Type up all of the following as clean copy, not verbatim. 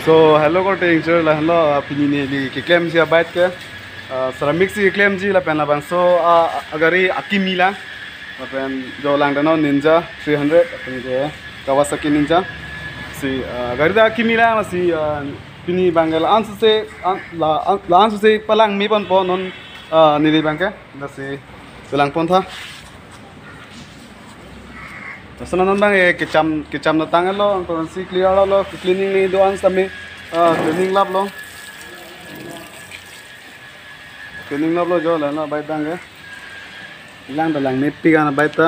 So hello ko ting sir la hello pini ni li claim si abait ke ceramic si claim ji la pen la ban so agari akimi la pen jo lang dano ninja 300 apni je Kawasaki ninja si agari da akimi la si pini bangal ansu se la ansu se palang mi pon po non nili bangke da si palang pon tha Sana non bang kecam na tangan lo, kalau si clear lo, cleaning ni doan sami, cleaning lab lo jo lah na baik bang ke, ilang dalang nepi kan baik ta.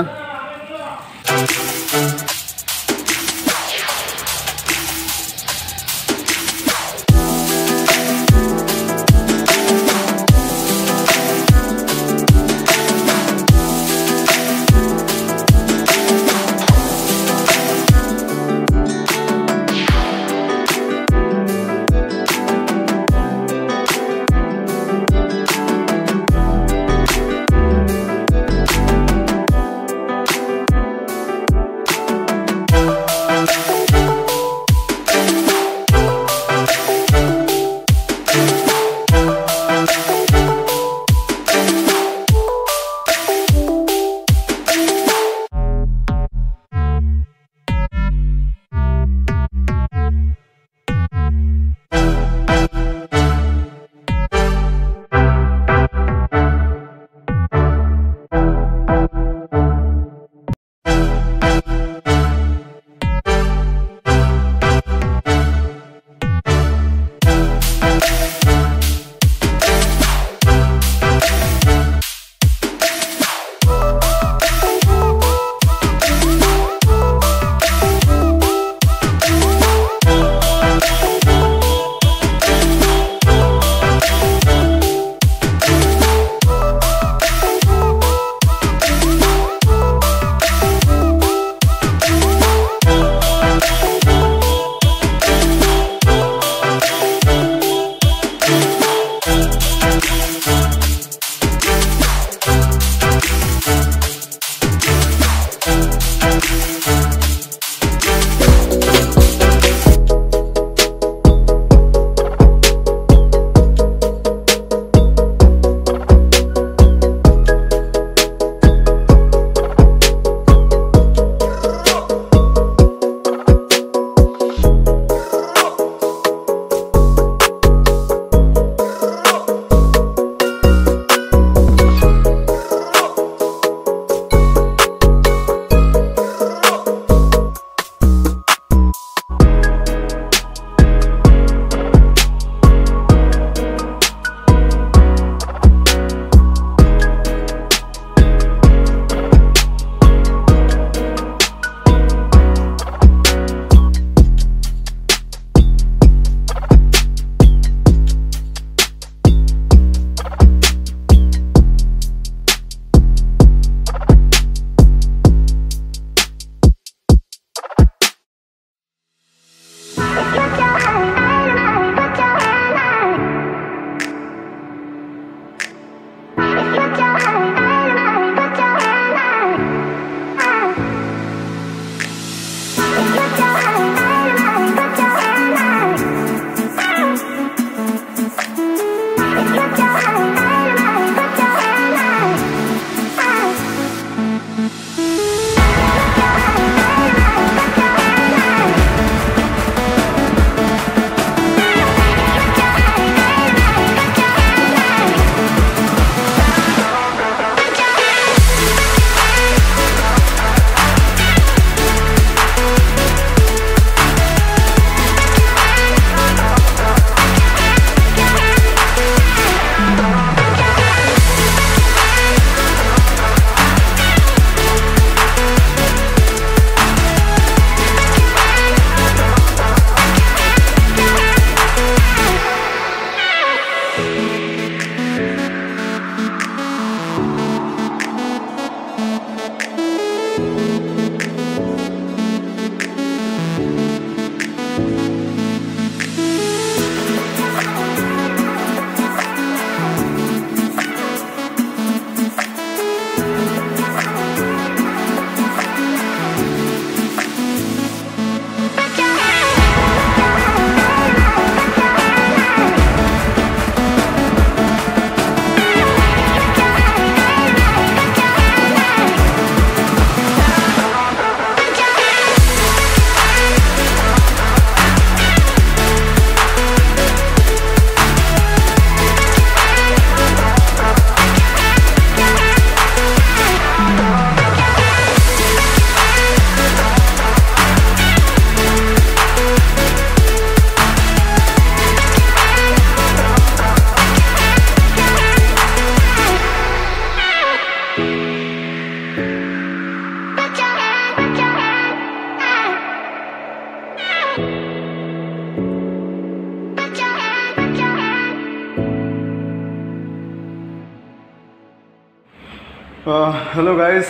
Hello guys,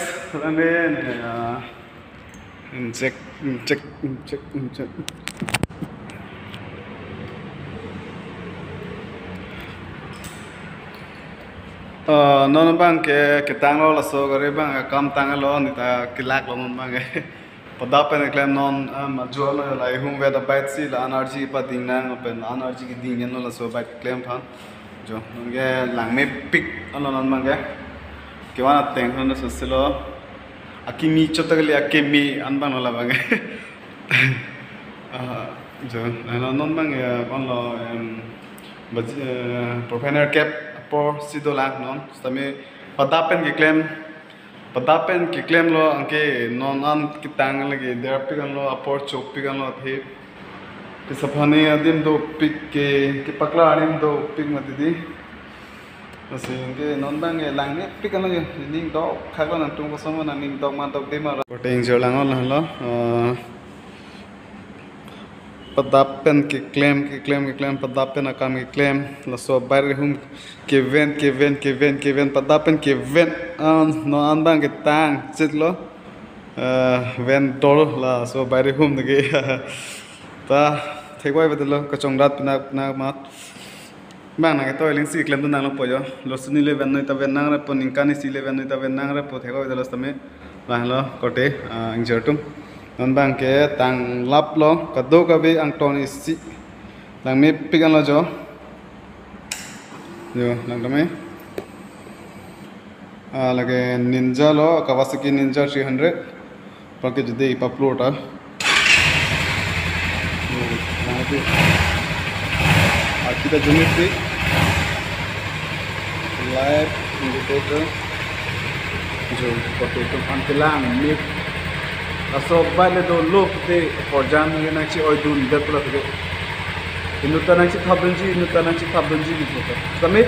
check. Non bang ke tang lo la so gare bang kam tang lo ni ta kilak lo mon bang pada pen klem non ma jo lo la hum ve da bait si la energy pa ding nang pen energy ki ding no la so bait klem phan jo nge lang me pick non bang ke wana teng no so selo akimi chotagli akimi an bang la bang jo non bang kon lo propeller cap por sido lang non stame padapen ke claim lo anke non an kitang lagi der pigan lo apor chop pigan lo the pisapane adim do pick ke pakla adim do pick matidi asi ke non bang lang ne pigan lo ning do khaglo nan tung ko somo nan ning dog man dog de ma protein jo lang lo padapen ke claim padapen akam ke claim la so bar hum ke ven padapen ke ven no andang ke tang chit lo ven dol la so bar hum de ta thegwai bedelo ka chongrat na mat bang na ke to ling si claim tu nang lo pojo lo suni le ven noi ta ven nang re po ningkani si le ven noi ta ven nang re po thegwai bedelo stame la lo kote ingjertum non bang ke tang lap lo kado ka be ang ton isi lang me pigan lo jo lang dame lage ninja lo Kawasaki Ninja 300 pakai jadi ipaplo ta kita jumit di light indicator jo pakai tu pantilang mip aso bale do look te for jam ye na chi oi dun de pula de inuta na chi thabunji ni to tame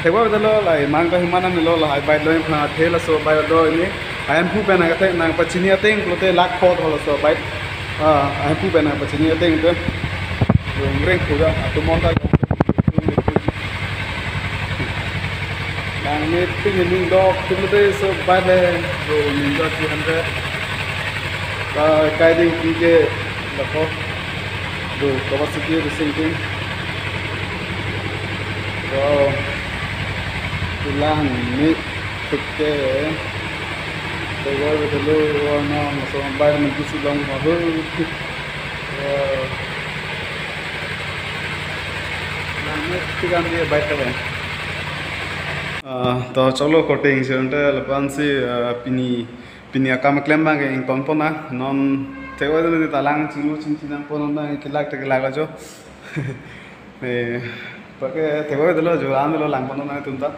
thegwa de lo lai mang ka himana ni lo la bai lo phang thela so bai do ni I am pu bana ka te nang pachini ateng plote lak phot holo so bai I am pu bana pachini ateng to reng pura atu monta nang ni ping ni do plote so bai le do ni do 300 kai ding ke lako do Kawasaki racing team so tulang ni tikke so why with the low no so environment kisi long ma ho lang ni tigan dia baik ta to cholo coating sente lapan si pini akam claim bang ing pona non tewa de talang chilu chinang pon bang kilak te kilak jo pakai tewa de lo jo an lo lang pon na tumta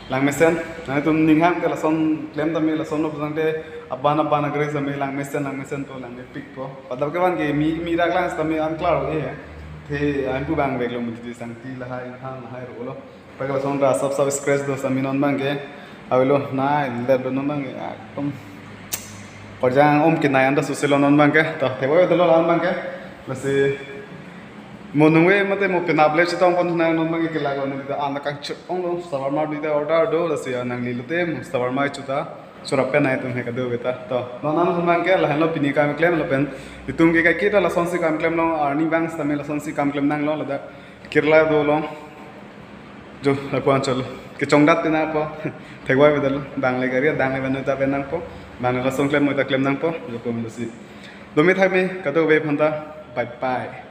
lang mesen na tum ningham ke lason claim ta me lason no pang te abana gre sa me lang mesen to lang me pick po padab ke ban ke mi ra class ta me an claro e the an pu bang veklo muti sang ti la hai ro lo pakai lason ra sab scratch do sa mi non bang ke avelo na le do non bang akam Perjang ke nayan da susilo non bang ke ta thebo de lo lan bang ke lasi monungwe mate mo pinable chitong pon na non bang ke lago ni da an ka chong lo sawarma di da order do lasi nang lilute mo sawarma chuta surape na tum he ka do beta to non nan bang ke la lo pini kam claim lo pen itung ke ka kita la sonsi kam claim lo arni banks ta me la sonsi kam claim nang lo la da kirla do lo jo la kwan chol ke chongdat na po thegwa bedal bangle garia dangle banu ta benang po bangle la song claim mo ta claim nang po jo ko mi si domi thai me ka do be phanda bye bye